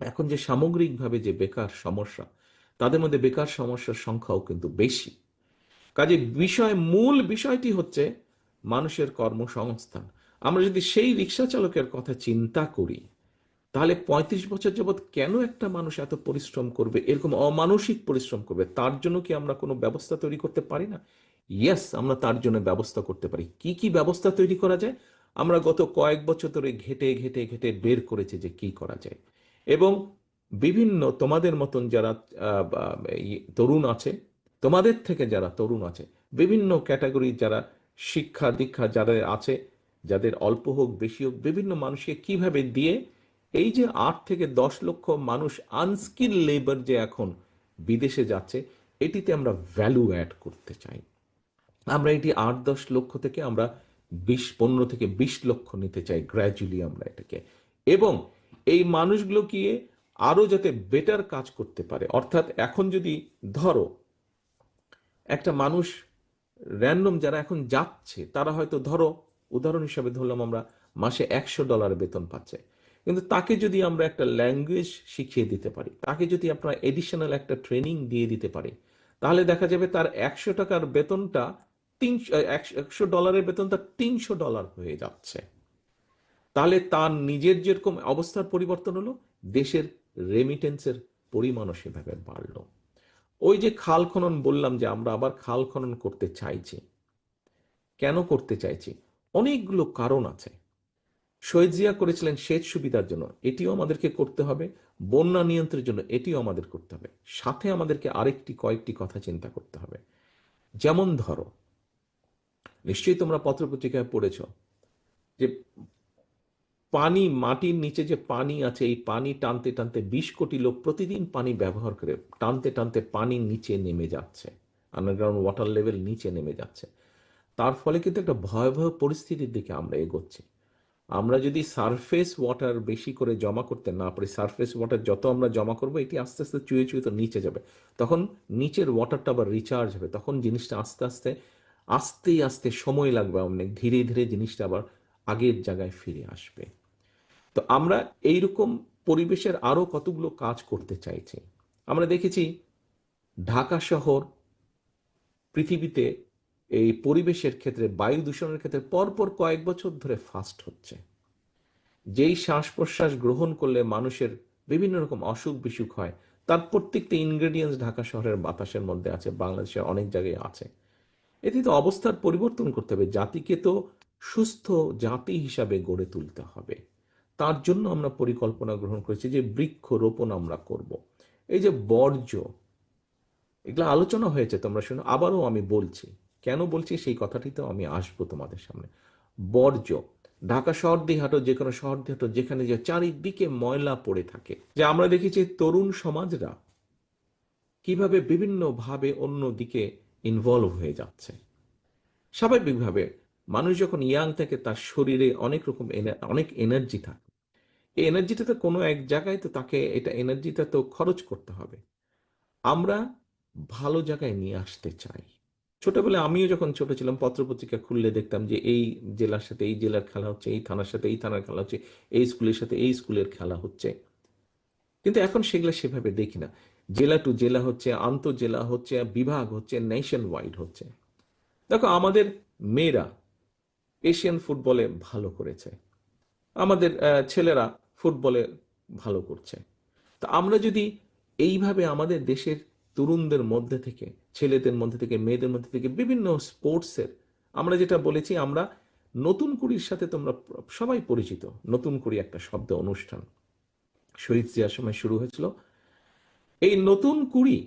এখন যে সামগ্রিকভাবে যে বেকার সমস্যা, তাদের মধ্যে বেকার সমস্যার সংখ্যাও কিন্তু বেশি। কাজে মূল বিষয়টি হচ্ছে মানুষের কর্মসংস্থান। আমরা যদি সেই রিক্সা চালকের কথা চিন্তা করি, তাহলে ৩৫ বছর যাবৎ কেন একটা মানুষ এত পরিশ্রম করবে, এরকম অমানসিক পরিশ্রম করবে? তার জন্য কি আমরা কোনো ব্যবস্থা তৈরি করতে পারি না? ইয়েস, আমরা তার জন্য ব্যবস্থা করতে পারি। কি কি ব্যবস্থা তৈরি করা যায়? আমরা গত কয়েক বছর ধরে ঘেটে ঘেটে ঘেটে বের করেছি যে কি করা যায়। এবং বিভিন্ন তোমাদের মতন যারা তরুণ আছে, তোমাদের থেকে যারা তরুণ আছে, বিভিন্ন ক্যাটাগরি যারা শিক্ষা দীক্ষা যাদের আছে, যাদের অল্প হোক বেশি হোক, বিভিন্ন মানুষকে কিভাবে দিয়ে এই যে ৮ থেকে ১০ লক্ষ মানুষ আনস্কিল লেবার যে এখন বিদেশে যাচ্ছে, এটিতে আমরা ভ্যালু অ্যাড করতে চাই। আমরা এটি ৮-১০ লক্ষ থেকে আমরা ১৫ থেকে ২০ লক্ষ নিতে চাই গ্র্যাজুয়ালি আমরা এটাকে। এবং এই মানুষগুলোকে আরো যাতে বেটার কাজ করতে পারে, অর্থাৎ এখন যদি ধরো একটা মানুষ র্যান্ডম যারা এখন যাচ্ছে, তারা হয়তো ধরো উদাহরণ হিসাবে ধরলাম আমরা মাসে $১০০ বেতন পাচ্ছে, কিন্তু তাকে যদি আমরা একটা ল্যাঙ্গুয়েজ শিখিয়ে দিতে পারি, তাকে যদি আপনার এডিশনাল একটা ট্রেনিং দিয়ে দিতে পারি, তাহলে দেখা যাবে তার $১০০ বেতনটা $১০০ বেতনটা $৩০০ হয়ে যাচ্ছে। তাহলে তার নিজের যেরকম অবস্থার পরিবর্তন হলো, দেশের রেমিটেন্সের পরিমাণও সেভাবে বাড়লো। ওই যে খাল খনন বললাম, যে আমরা আবার খাল খনন করতে চাইছি, কেন করতে চাইছি? অনেকগুলো কারণ আছে। শহীদ জিয়া করেছিলেন সেচ সুবিধার জন্য, এটিও আমাদেরকে করতে হবে। বন্যা নিয়ন্ত্রণের জন্য, এটিও আমাদের করতে হবে। সাথে আমাদেরকে কয়েকটি কথা চিন্তা করতে হবে। যেমন ধরো, নিশ্চয়ই তোমরা পত্রপত্রিকায় পড়েছ যে মাটির নিচে যে পানি আছে, এই পানি টানতে টানতে ২০ কোটি লোক প্রতিদিন পানি ব্যবহার করে, টানতে টানতে পানি নিচে নেমে যাচ্ছে, আন্ডারগ্রাউন্ড ওয়াটার লেভেল নিচে নেমে যাচ্ছে। তার ফলে কিন্তু একটা ভয়াবহ পরিস্থিতির দিকে আমরা এগোচ্ছি। আমরা যদি সারফেস ওয়াটার বেশি করে জমা করতে না পারি, সারফেস ওয়াটার যত আমরা জমা করবো, এটি আস্তে আস্তে চুয়ে চুয়ে তো নিচে যাবে। তখন নিচের ওয়াটারটা আবার রিচার্জ হবে, তখন জিনিসটা আস্তে আস্তে আস্তে আস্তে সময় লাগবে, অনেক ধীরে ধীরে জিনিসটা আবার আগের জায়গায় ফিরে আসবে। তো আমরা এইরকম পরিবেশের আরো কতগুলো কাজ করতে চাইছি। আমরা দেখেছি ঢাকা শহর পৃথিবীতে এই পরিবেশের ক্ষেত্রে, বায়ু দূষণের ক্ষেত্রে পরপর কয়েক বছর ধরে ফার্স্ট হচ্ছে। যেই শ্বাস প্রশ্বাস গ্রহণ করলে মানুষের বিভিন্ন রকম অসুখ বিসুখ হয়, তার প্রত্যেকটা ইনগ্রেডিয়েন্টস ঢাকা শহরের বাতাসের মধ্যে আছে, বাংলাদেশের অনেক জায়গায় আছে। এতে তো অবস্থার পরিবর্তন করতে হবে, জাতিকে তো সুস্থ জাতি হিসাবে গড়ে তুলতে হবে। তার জন্য আমরা পরিকল্পনা গ্রহণ করেছি যে বৃক্ষরোপণ আমরা করব। এই যে বর্জ্য, এগুলো আলোচনা হয়েছে, তোমরা শুনো, আবারও আমি বলছি। কেন বলছি সেই কথাটিতেও আমি আসবো তোমাদের সামনে। বর্জ্য, ঢাকা শহর দিয়ে হাঁটো, যে কোনো শহর দিয়ে হাঁটো, যেখানে যে চারিদিকে ময়লা পড়ে থাকে, যে আমরা দেখেছি তরুণ সমাজরা কিভাবে বিভিন্ন ভাবে অন্য দিকে ইনভলভ হয়ে যাচ্ছে। স্বাভাবিকভাবে মানুষ যখন ইয়াং থাকে, তার শরীরে অনেক রকম অনেক এনার্জি থাকে। এই এনার্জিটা তো কোনো এক জায়গায় তো তাকে এটা এনার্জিটা তো খরচ করতে হবে। আমরা ভালো জায়গায় নিয়ে আসতে চাই। ছোটবেলায় আমিও যখন ছোট ছিলাম, পত্রপত্রিকা খুললে দেখতাম যে এই জেলার সাথে এই জেলার খেলা হচ্ছে, এই থানার সাথে এই থানার খেলা হচ্ছে, এই স্কুলের সাথে এই স্কুলের খেলা হচ্ছে। কিন্তু এখন সেগুলো সেভাবে দেখি না। জেলা টু জেলা হচ্ছে, আন্তঃজেলা হচ্ছে, বিভাগ হচ্ছে, নেশন ওয়াইড হচ্ছে। দেখো, আমাদের মেয়েরা এশিয়ান ফুটবলে ভালো করেছে, আমাদের ছেলেরা ফুটবলে ভালো করছে। তা আমরা যদি এইভাবে আমাদের দেশের তরুণদের মধ্যে থেকে, ছেলেদের মধ্যে থেকে, মেয়েদের মধ্যে থেকে বিভিন্ন স্পোর্টসের, আমরা যেটা বলেছি, আমরা নতুন কুড়ির সাথে তোমরা সবাই পরিচিত, নতুন কুড়ি একটা শব্দ অনুষ্ঠান শহীদ জিয়ার সময় শুরু হয়েছিল। এই নতুন কুড়ি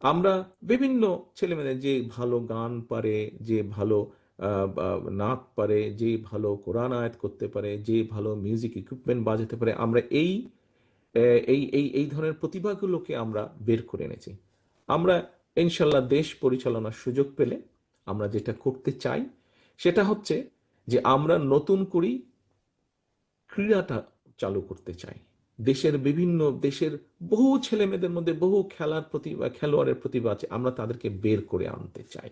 আমরা বিভিন্ন ছেলেমেয়েদের, যে ভালো গান পারে, যে ভালো নাচ পারে, যে ভালো কোরআন আয়াত করতে পারে, যে ভালো মিউজিক ইকুইপমেন্ট বাজাতে পারে, আমরা এই এই এই ধরনের প্রতিভাগুলোকে আমরা বের করে এনেছি। আমরা ইনশাল্লাহ দেশ পরিচালনার সুযোগ পেলে আমরা যেটা করতে চাই, সেটা হচ্ছে যে আমরা নতুন করি ক্রীড়াটা চালু করতে চাই। দেশের বহু ছেলে মেয়েদের মধ্যে বহু খেলার প্রতিভা, খেলোয়াড়ের প্রতিভা আছে, আমরা তাদেরকে বের করে আনতে চাই।